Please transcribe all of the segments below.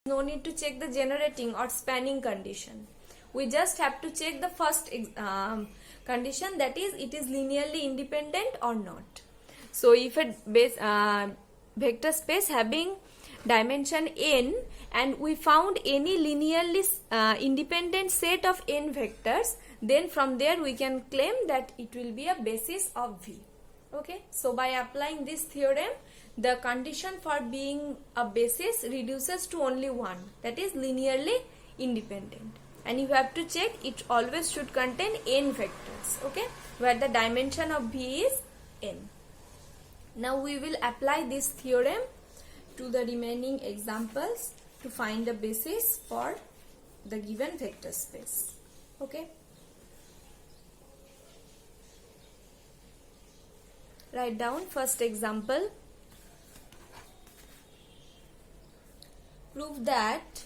no need to check the generating or spanning condition. We just have to check the first condition, that is it is linearly independent or not. So if a vector space having dimension n and we found any linearly independent set of n vectors, then from there we can claim that it will be a basis of V. Okay, so by applying this theorem, the condition for being a basis reduces to only one, that is linearly independent. And you have to check it always should contain n vectors, okay, where the dimension of V is n. Now we will apply this theorem to the remaining examples to find a basis for the given vector space. Okay. Write down first example. Prove that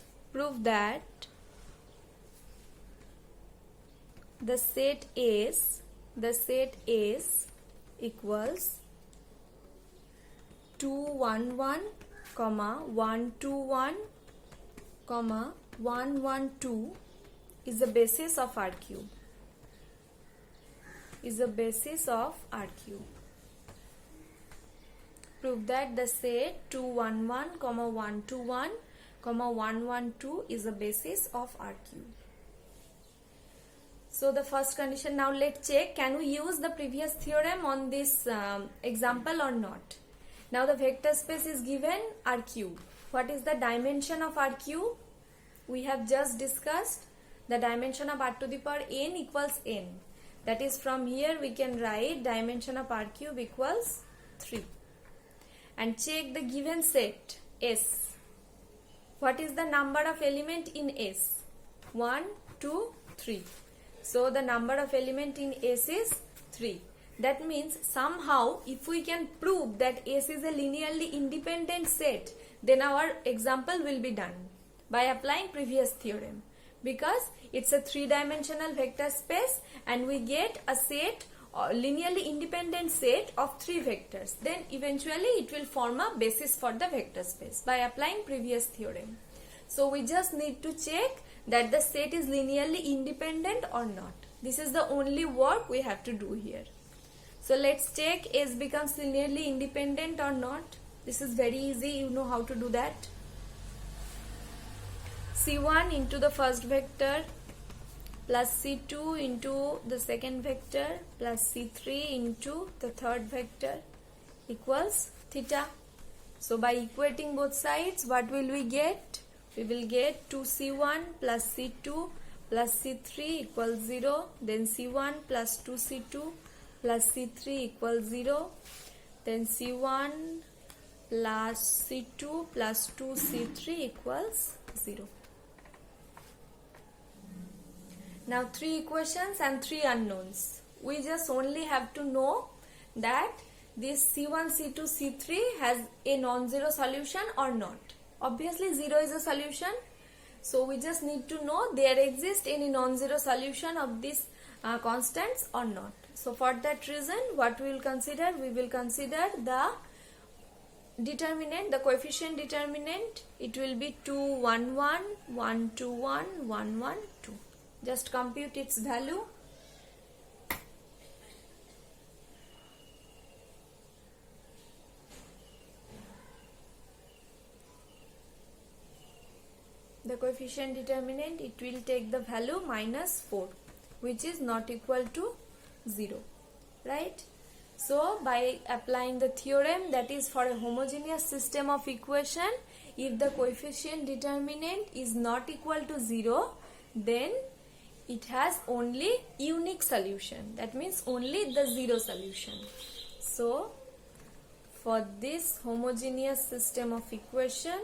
the set S equals 2 1 1, 1 2 1, 1 1 2 is the basis of R cube. Prove that the set 2 1 1, 1 2 1, 1 1 2 is the basis of R cube. So the first condition, now let's check, can we use the previous theorem on this example or not? Now the vector space is given R cube. What is the dimension of R cube? We have just discussed the dimension of R to the power n equals n. That is, from here we can write dimension of R cube equals 3. And check the given set S. What is the number of element in S? 1, 2, 3. So the number of element in S is 3. That means somehow if we can prove that S is a linearly independent set, then our example will be done by applying previous theorem, because it's a 3-dimensional vector space and we get a set, linearly independent set of 3 vectors. Then eventually it will form a basis for the vector space by applying previous theorem. So we just need to check that the set is linearly independent or not. This is the only work we have to do here. So let's check S becomes linearly independent or not. This is very easy, you know how to do that. C1 into the first vector plus C2 into the second vector plus C3 into the third vector equals theta. So by equating both sides, what will we get? We will get 2C1 plus C2 plus C3 equals 0. Then C1 plus 2C2 plus C3 equals 0. Then C1 plus C2 plus 2C3 equals 0. Now 3 equations and 3 unknowns. We just only have to know that this C1, C2, C3 has a non-zero solution or not. Obviously 0 is a solution. So we just need to know there exists any non-zero solution of these constants or not. So for that reason, what we will consider? We will consider the determinant, the coefficient determinant. It will be 2 1 1, 1 2 1, 1 1 2. Just compute its value. The coefficient determinant, it will take the value -4, which is not equal to 0, right? So by applying the theorem, that is for a homogeneous system of equation, if the coefficient determinant is not equal to 0, then it has only unique solution. That means only the 0 solution. So for this homogeneous system of equation,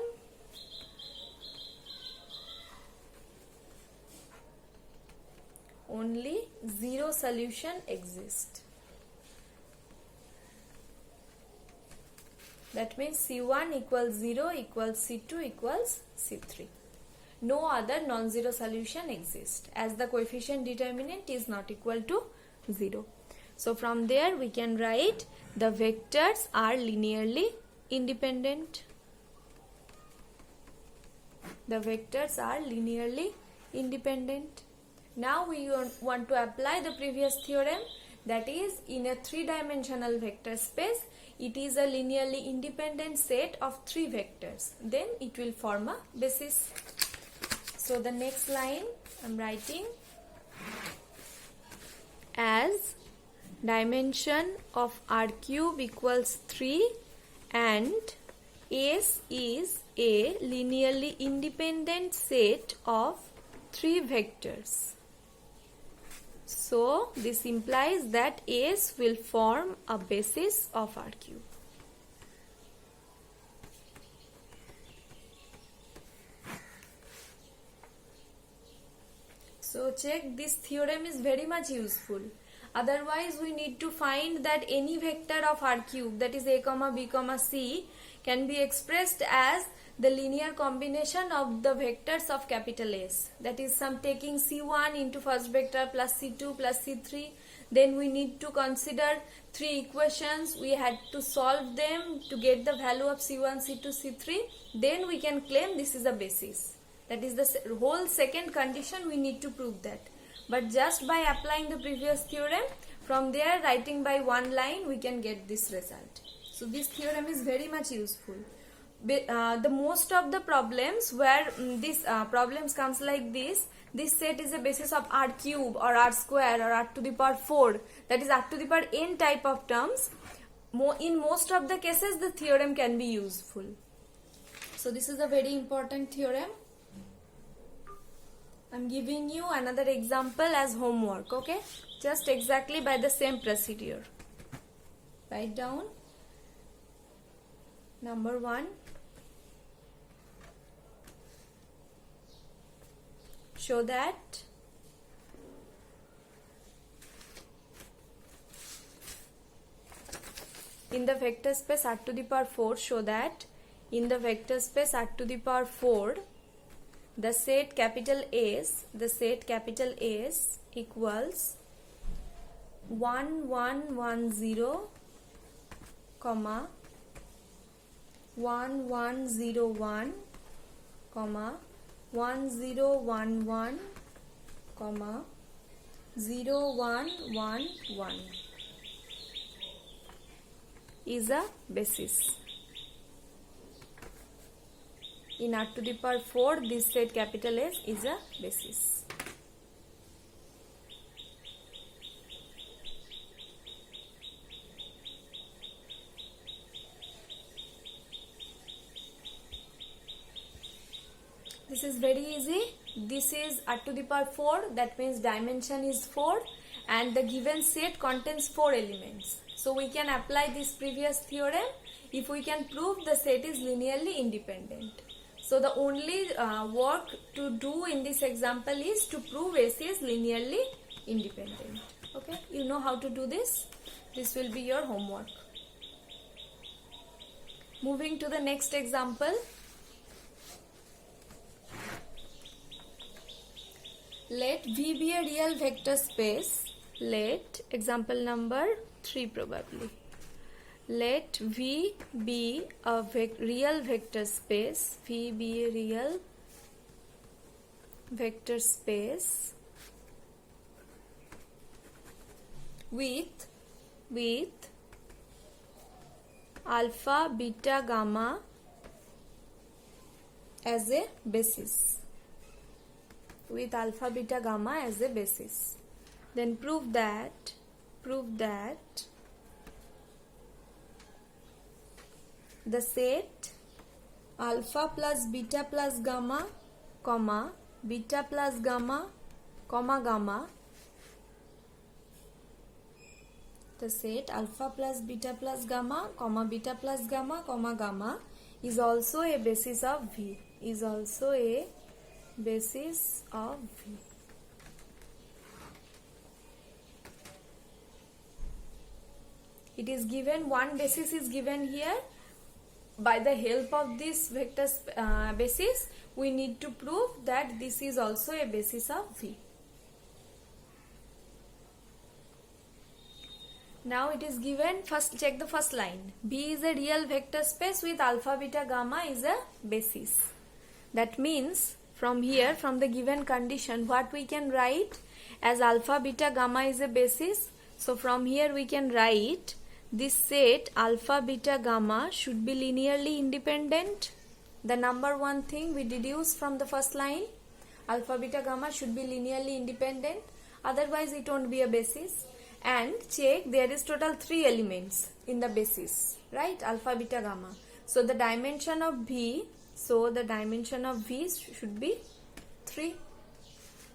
only 0 solution exists. That means C1 equals 0 equals C2 equals C3. No other non-zero solution exists as the coefficient determinant is not equal to 0. So from there we can write the vectors are linearly independent. The vectors are linearly independent. Now we want to apply the previous theorem, that is, in a three-dimensional vector space, it is a linearly independent set of three vectors. Then it will form a basis. So the next line I am writing, as dimension of R cube equals 3 and S is a linearly independent set of three vectors. So this implies that S will form a basis of R cube. So check, this theorem is very much useful. Otherwise we need to find that any vector of R cube, that is a comma b comma c, can be expressed as the linear combination of the vectors of capital S. That is, some taking c1 into first vector plus c2 plus c3. Then we need to consider three equations. We had to solve them to get the value of c1, c2, c3. Then we can claim this is a basis. That is the whole second condition, we need to prove that. But just by applying the previous theorem, from there writing by one line, we can get this result. So this theorem is very much useful. The most of the problems where these problems comes like this set is a basis of R cube or R square or R to the power 4, that is R to the power n type of terms. In most of the cases, the theorem can be useful. So this is a very important theorem. I'm giving you another example as homework, okay? Just exactly by the same procedure. Write down. Number 1. Show that in the vector space R to the power 4, show that in the vector space R to the power 4, the set capital S equals 1 1 1 0, 1 1 0 1, 1 0 1 1, 0 1 1 1 is a basis. In R to the power 4, this set capital S is a basis. This is very easy. This is R to the power 4, that means dimension is 4 and the given set contains 4 elements. So we can apply this previous theorem if we can prove the set is linearly independent. So the only work to do in this example is to prove S is linearly independent. Okay, you know how to do this. This will be your homework. Moving to the next example. Let V be a real vector space. Let, example number 3 probably. Let V be a real vector space. V be a real vector space with alpha, beta, gamma as a basis. With alpha, beta, gamma as a basis. Then prove that the set alpha plus beta plus gamma, comma, beta plus gamma, comma, gamma. The set alpha plus beta plus gamma, comma, beta plus gamma, comma, gamma is also a basis of V. Is also a basis of V. It is given, one basis is given here. By the help of this vector basis, we need to prove that this is also a basis of V. Now it is given, first check the first line. V is a real vector space with alpha, beta, gamma is a basis. That means from here, from the given condition, what we can write as alpha, beta, gamma is a basis. So from here we can write this set alpha, beta, gamma should be linearly independent. The number one thing we deduce from the first line, alpha, beta, gamma should be linearly independent. Otherwise it won't be a basis. And check, there is total 3 elements in the basis, right? Alpha, beta, gamma. So the dimension of V, should be 3.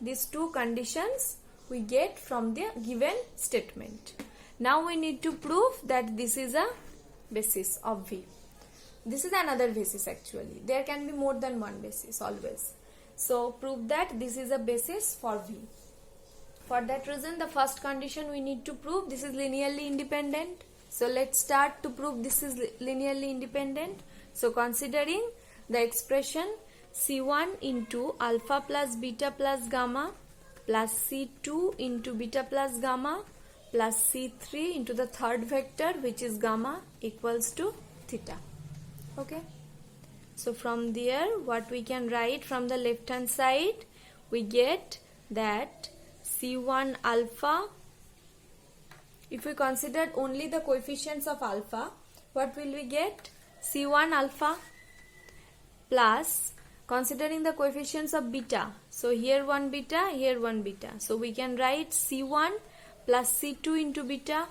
These 2 conditions we get from the given statement. Now we need to prove that this is a basis of V. This is another basis actually. There can be more than one basis always. So prove that this is a basis for V. For that reason, the first condition we need to prove this is linearly independent. So let's start to prove this is linearly independent. So considering the expression C1 into alpha plus beta plus gamma plus C2 into beta plus gamma plus C3 into the third vector, which is gamma, equals to theta. Okay. So from there, what we can write from the left hand side, we get that C1 alpha, if we consider only the coefficients of alpha, what will we get? C1 alpha plus, considering the coefficients of beta, so here one beta, here one beta, so we can write C1 plus C2 into beta.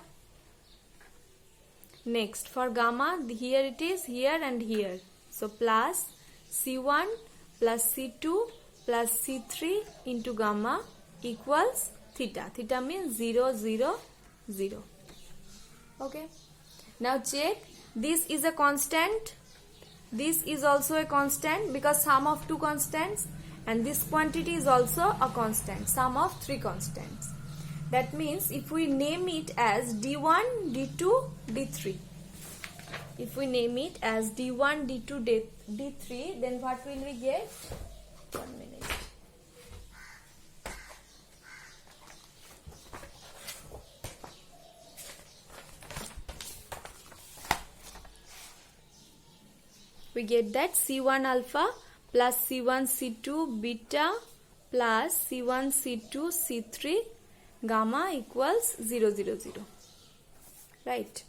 Next, for gamma, here it is, here and here, so plus C1 plus C2 plus C3 into gamma equals theta. Theta means 0, 0, 0. Okay. Now check, this is a constant, this is also a constant because sum of 2 constants, and this quantity is also a constant, sum of 3 constants. That means if we name it as D1, D2, D3, if we name it as D1, D2, D3, then what will we get? 1 minute. We get that C1 alpha plus C1 C2 beta plus C1 C2 C3 gamma equals 0, 0, 0. Right.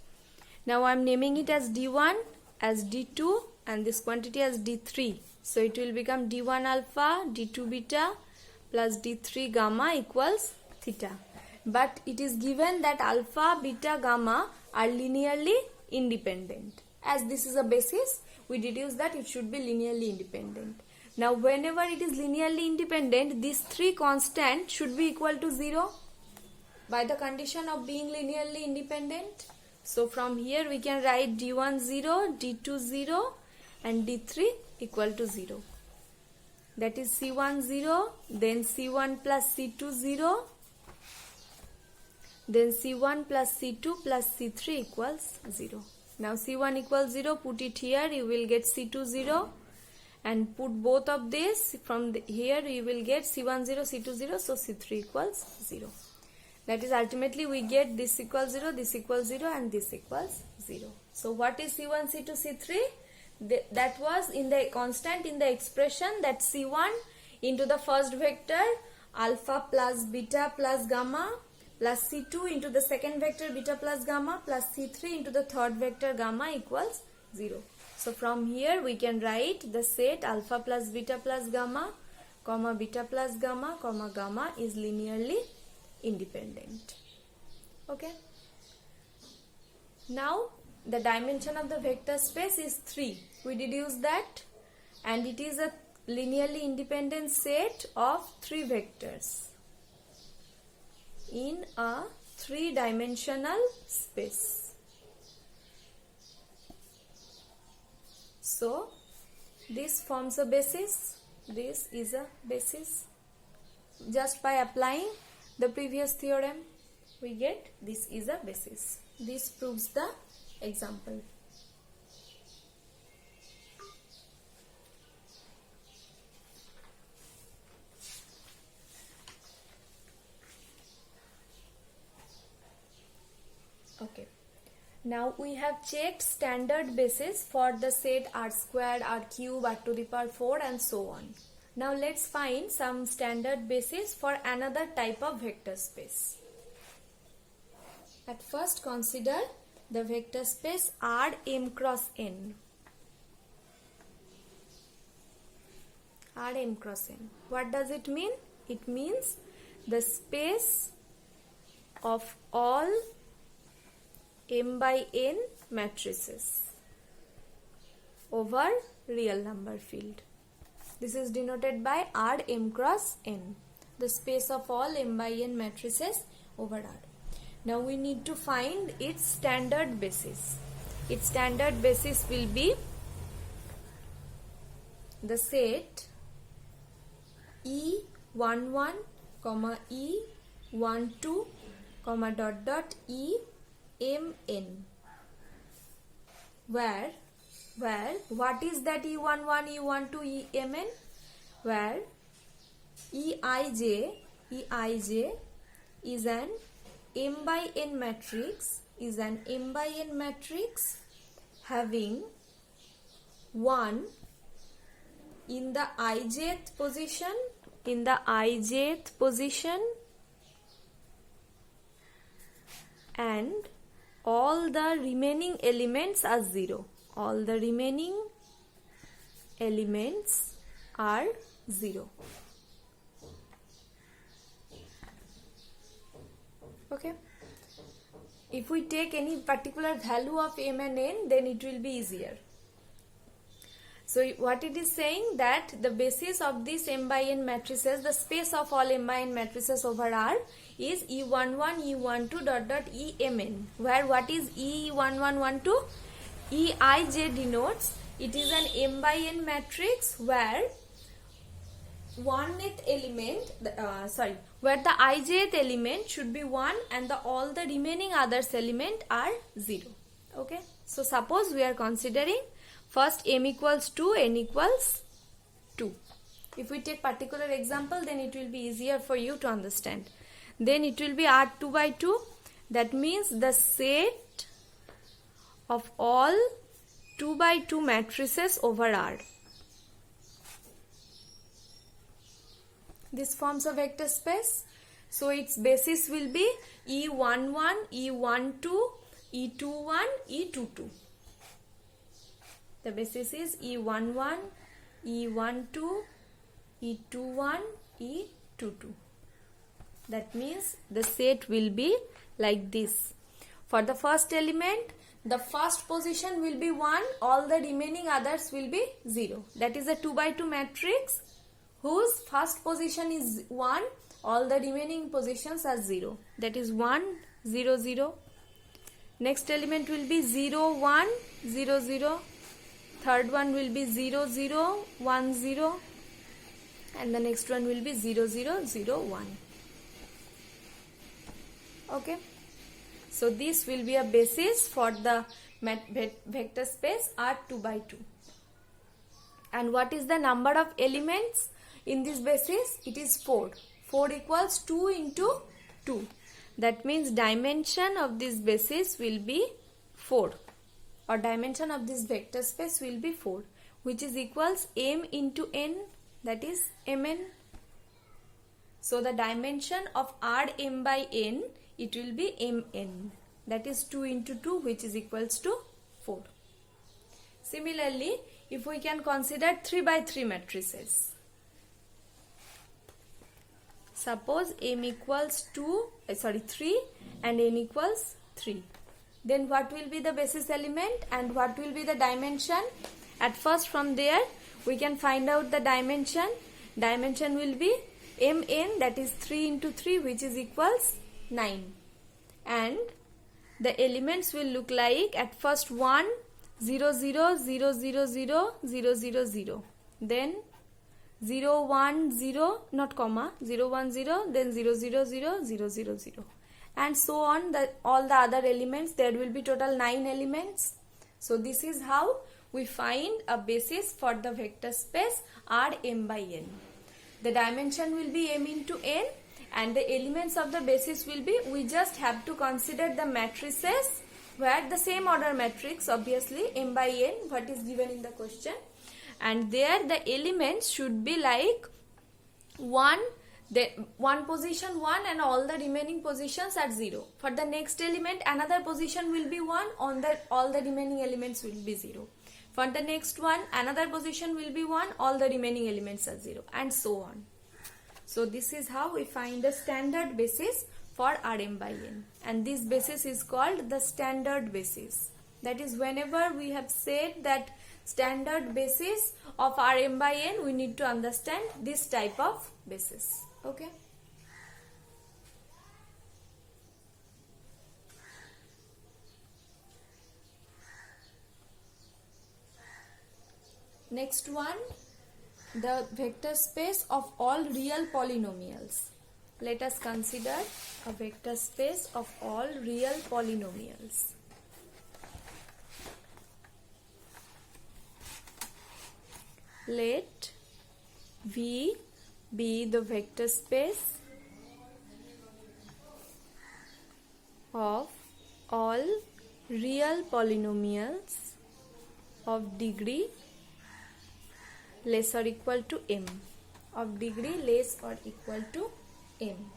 Now I am naming it as D1, as D2, and this quantity as D3. So it will become D1 alpha, D2 beta plus D3 gamma equals theta. But it is given that alpha, beta, gamma are linearly independent. As this is a basis, we deduce that it should be linearly independent. Now whenever it is linearly independent, these 3 constants should be equal to 0 by the condition of being linearly independent. So from here we can write D1 0, D2 0 and D3 equal to 0. That is C1 0, then C1 plus C2 0, then C1 plus C2 plus C3 equals 0. Now C1 equals 0, put it here, you will get C2 0, and put both of this from here, you will get C1 0, C2 0, so C3 equals 0. That is ultimately we get this equals 0, this equals 0 and this equals 0. So what is C1, C2, C3? That was in the constant in the expression, that C1 into the first vector alpha plus beta plus gamma plus C2 into the second vector beta plus gamma plus C3 into the third vector gamma equals 0. So from here we can write the set alpha plus beta plus gamma, comma beta plus gamma, comma gamma is linearly independent. Okay. Now the dimension of the vector space is 3. We deduce that, and it is a linearly independent set of 3 vectors in a 3-dimensional space. So this forms a basis, this is a basis. Just by applying the previous theorem, we get this is a basis. This proves the example. Okay. Now we have checked standard basis for the set R squared, R cube, R to the power 4 and so on. Now let's find some standard basis for another type of vector space. At first consider the vector space Rm cross n. Rm cross n. What does it mean? It means the space of all m by n matrices over real number field. This is denoted by Rm cross n, the space of all m by n matrices over R. Now we need to find its standard basis. Its standard basis will be the set E11, E12, dot dot Emn, where what is that E11, E12, Emn? Where Eij is an m by n matrix, having 1 in the ijth position, and all the remaining elements are 0. All the remaining elements are 0. Okay. If we take any particular value of m and n, then it will be easier. So what it is saying, that the basis of this m by n matrices, the space of all m by n matrices over R is E11, E12, dot dot Emn, where what is E11, 12? Eij denotes it is an m by n matrix where where the ijth element should be 1 and all the remaining others element are 0. Okay, so suppose we are considering first m equals 2, n equals 2. If we take particular example, then it will be easier for you to understand. Then it will be R2 by 2. That means the set of all 2 by 2 matrices over R. This forms a vector space. So its basis will be E11, E12, E21, E22. The basis is E11, E12, E21, E22. That means the set will be like this. For the first element, the first position will be 1, all the remaining others will be 0. That is a 2 by 2 matrix whose first position is 1, all the remaining positions are 0. That is 1, 0, 0. Next element will be 0, 1, 0, 0. Third one will be 0, 0, 1, 0. And the next one will be 0, 0, 0, 1. Okay. So this will be a basis for the vector space R2 by 2. And what is the number of elements in this basis? It is 4. 4 equals 2 into 2. That means dimension of this basis will be 4. Or dimension of this vector space will be 4. Which is equals m into n. That is mn. So the dimension of Rm by n, it will be mn. That is 2 into 2, which is equals to 4. Similarly, if we can consider 3 by 3 matrices. Suppose m equals 3 and n equals 3. Then what will be the basis element and what will be the dimension? At first, from there we can find out the dimension. Dimension will be mn, that is 3 into 3, which is equals 9. And the elements will look like at first 1, 0, 0, 0, 0, 0, 0, 0, 0. Then 0, 1, 0, not comma, 0, 1, 0, then 0, 0, 0, 0, 0, 0. And so on, all the other elements, there will be total 9 elements. So this is how we find a basis for the vector space Rm by n. The dimension will be m into n, and the elements of the basis will be, we just have to consider the matrices where the same order matrix, obviously m by n, what is given in the question, and there the elements should be like one position 1 and all the remaining positions are 0. For the next element another position will be 1, on the all the remaining elements will be 0. For the next one another position will be 1, all the remaining elements are 0, and so on. So this is how we find the standard basis for Rm by n, and this basis is called the standard basis. That is, whenever we have said that standard basis of Rm by n, we need to understand this type of basis. Okay. Next one, the vector space of all real polynomials. Let us consider a vector space of all real polynomials. Let V be the vector space of all real polynomials of degree less or equal to m, of degree less or equal to m.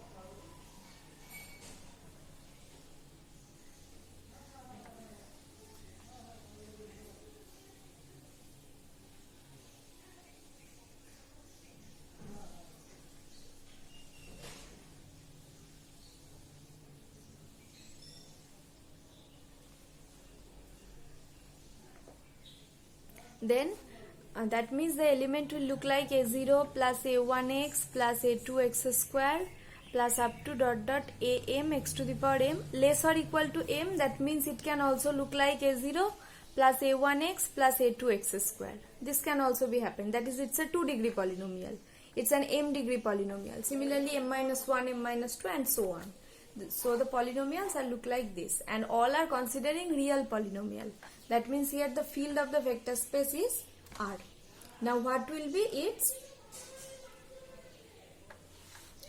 Then that means the element will look like a0 plus a1x plus a2x square plus up to dot dot am x to the power m less or equal to m. That means it can also look like a0 plus a1x plus a2x square. This can also be happen. That is, it's a 2 degree polynomial. It's an m degree polynomial. Similarly, m minus 1, m minus 2 and so on. So the polynomials are look like this, and all are considering real polynomial. That means here the field of the vector space is R. Now what will be its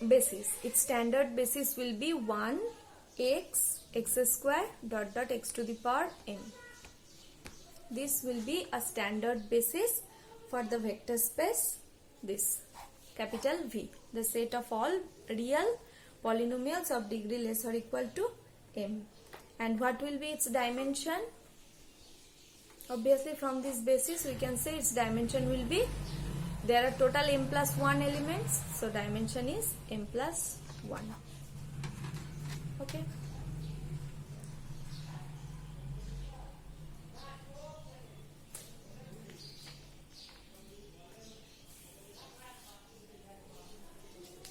basis? Its standard basis will be 1 x square dot dot x to the power m. This will be a standard basis for the vector space, this capital V, the set of all real polynomials of degree less or equal to m. And what will be its dimension? Obviously from this basis we can say its dimension will be, there are total m plus 1 elements, so dimension is m plus 1. Okay.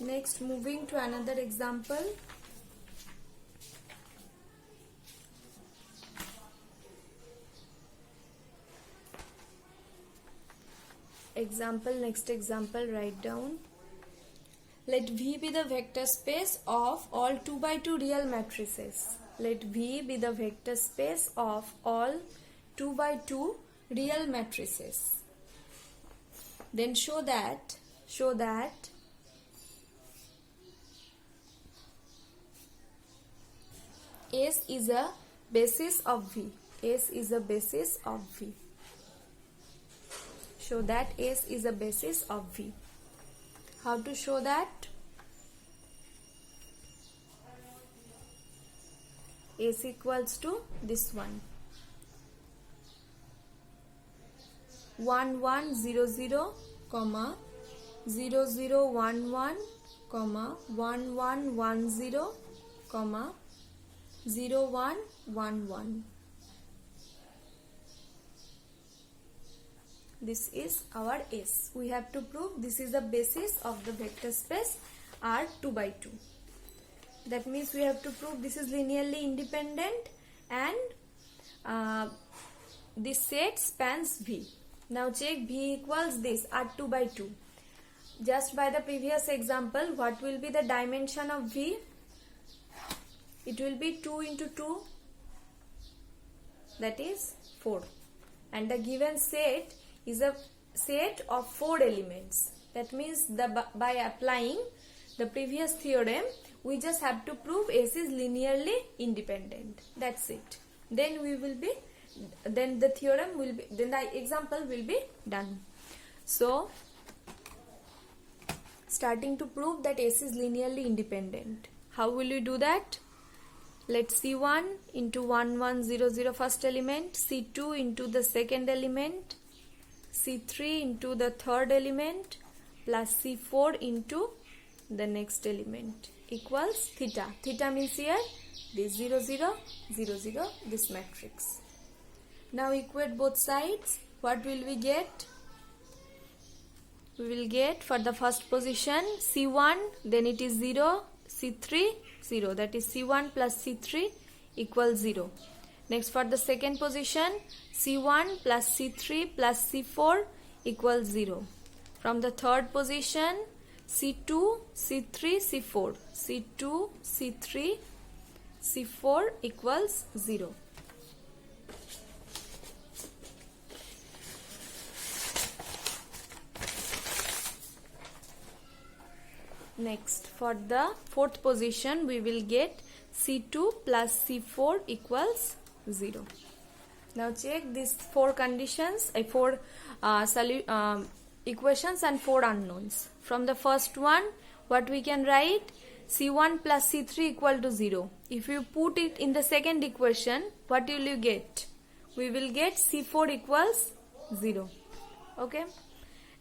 Next, moving to another example. Next example, write down. Let V be the vector space of all 2 by 2 real matrices. Let V be the vector space of all 2 by 2 real matrices. Then show that S is a basis of V. S is a basis of V. Show that S is a basis of V. How to show that? S equals to this one. 1 1 0 0 comma 0 0 1 1 comma 1 1 1 0 comma 0 1 1 1. This is our S. We have to prove this is the basis of the vector space R 2 by 2. That means we have to prove this is linearly independent and this set spans V. Now check V equals this R 2 by 2. Just by the previous example, what will be the dimension of V? It will be 2 into 2, that is 4. And the given set is a set of 4 elements. That means by applying the previous theorem, we just have to prove S is linearly independent. That's it. then the theorem will be, then the example will be done. So starting to prove that S is linearly independent. How will we do that? Let C1 into 1 1 0 0 first element, C2 into the second element, C3 into the third element, plus C4 into the next element equals theta. Theta means here this 0 0 0 0, this matrix. Now equate both sides. What will we get? We will get for the first position C1, then it is 0, C3 0, that is C1 plus C3 equals 0. Next for the second position C1 plus C3 plus C4 equals 0. From the third position C2, C3, C4, C2, C3, C4 equals 0. Next, for the fourth position, we will get C2 plus C4 equals 0. Now check these four conditions, four equations and four unknowns. From the first one, what we can write? C1 plus C3 equal to 0. If you put it in the second equation, what will you get? We will get C4 equals 0. Okay.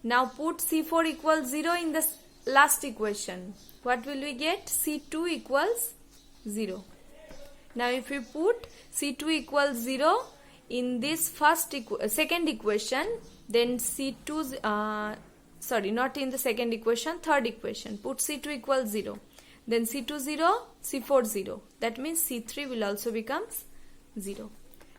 Now put C4 equals 0 in the last equation. What will we get? C2 equals 0. Now if we put C2 equals 0 in this second equation, then C2 not in the second equation, third equation, put C2 equals 0, then C2 0, C4 0, that means C3 will also become 0.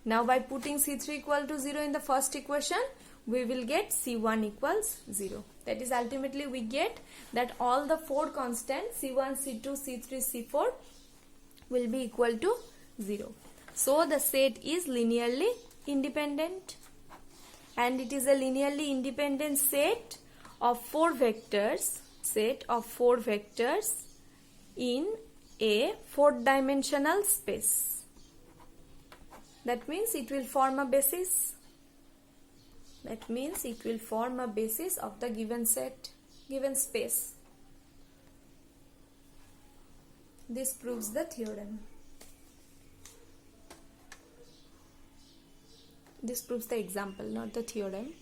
Now by putting C3 equal to 0 in the first equation, we will get C1 equals 0. That is, ultimately we get that all the four constants C1, C2, C3, C4 will be equal to 0. So the set is linearly independent, and it is a linearly independent set of four vectors, in a four-dimensional space. That means it will form a basis. That means it will form a basis of the given set, given space. This proves the theorem. This proves the example, not the theorem.